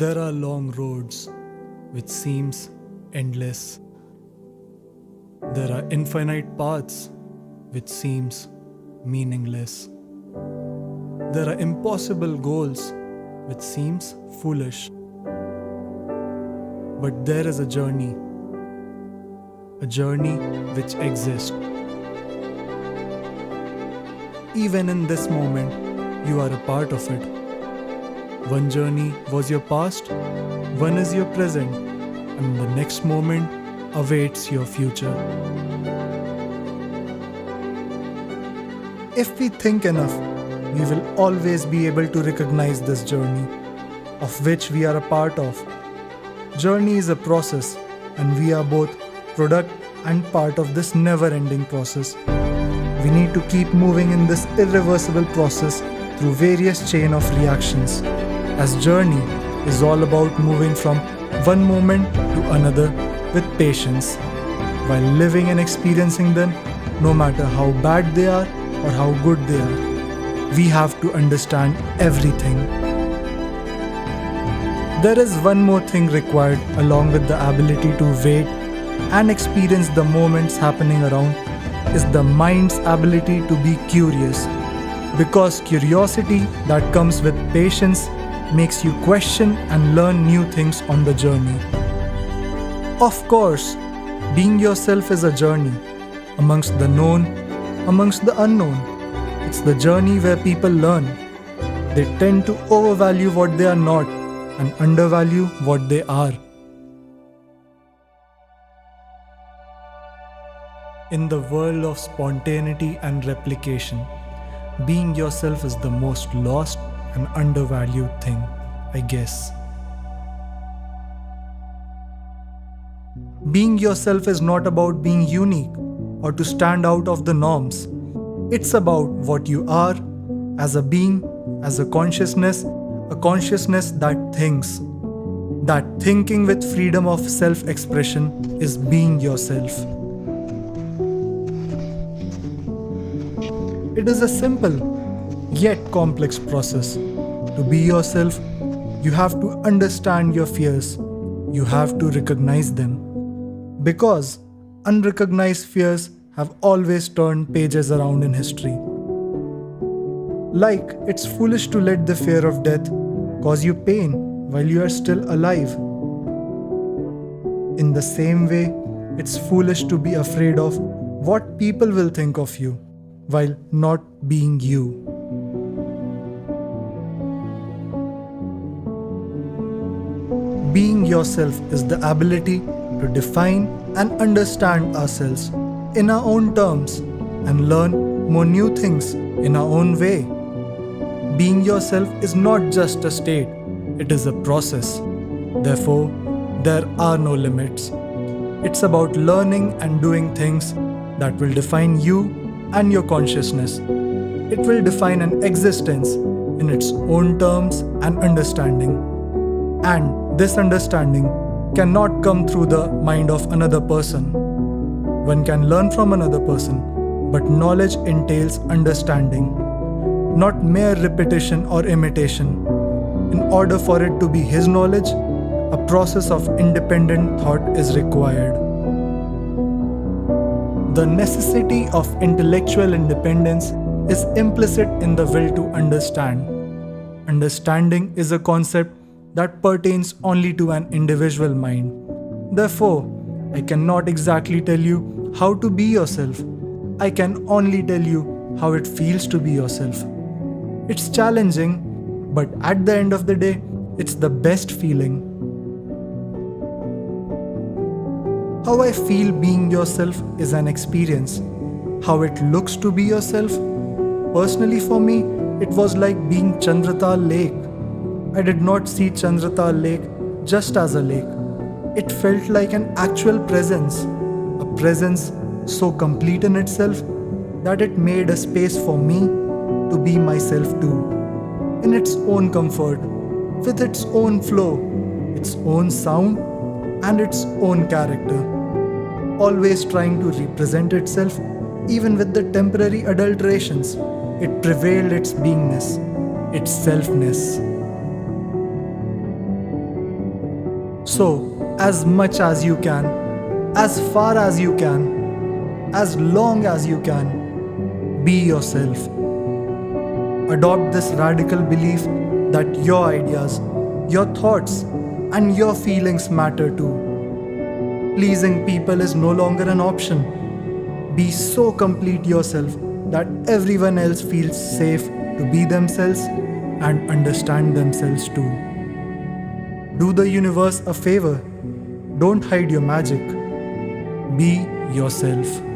There are long roads which seems endless. There are infinite paths which seems meaningless. There are impossible goals which seems foolish. But there is a journey which exists. Even in this moment, you are a part of it. One journey was your past, one is your present, and the next moment awaits your future. If we think enough, we will always be able to recognize this journey, of which we are a part of. Journey is a process, and we are both product and part of this never-ending process. We need to keep moving in this irreversible process through various chain of reactions, as journey is all about moving from one moment to another with patience, while living and experiencing them, no matter how bad they are or how good they are. We have to understand everything. There is one more thing required along with the ability to wait and experience the moments happening around, is the mind's ability to be curious. Because curiosity that comes with patience makes you question and learn new things on the journey. Of course, being yourself is a journey, amongst the known, amongst the unknown. It's the journey where people learn. They tend to overvalue what they are not and undervalue what they are. In the world of spontaneity and replication, being yourself is the most lost and undervalued thing, I guess. Being yourself is not about being unique or to stand out of the norms. It's about what you are as a being, as a consciousness that thinks. That thinking with freedom of self-expression is being yourself. It is a simple yet complex process. To be yourself, you have to understand your fears. You have to recognize them. Because unrecognized fears have always turned pages around in history. Like it's foolish to let the fear of death cause you pain while you are still alive. In the same way, it's foolish to be afraid of what people will think of you while not being you. Being yourself is the ability to define and understand ourselves in our own terms and learn more new things in our own way. Being yourself is not just a state, it is a process. Therefore, there are no limits. It's about learning and doing things that will define you and your consciousness. It will define an existence in its own terms and understanding. And this understanding cannot come through the mind of another person. One can learn from another person, but knowledge entails understanding, not mere repetition or imitation. In order for it to be his knowledge, a process of independent thought is required. The necessity of intellectual independence is implicit in the will to understand. Understanding is a concept that pertains only to an individual mind. Therefore, I cannot exactly tell you how to be yourself. I can only tell you how it feels to be yourself. It's challenging, but at the end of the day, it's the best feeling. How I feel being yourself is an experience. How it looks to be yourself? Personally for me, it was like being Chandrataal Lake. I did not see Chandrataal Lake just as a lake. It felt like an actual presence, a presence so complete in itself that it made a space for me to be myself too, in its own comfort, with its own flow, its own sound, and its own character, always trying to represent itself even with the temporary adulterations. It prevailed its beingness, its selfness. So, as much as you can, as far as you can, as long as you can, be yourself. Adopt this radical belief that your ideas, your thoughts, and your feelings matter too. Pleasing people is no longer an option. Be so complete yourself that everyone else feels safe to be themselves and understand themselves too. Do the universe a favor. Don't hide your magic. Be yourself.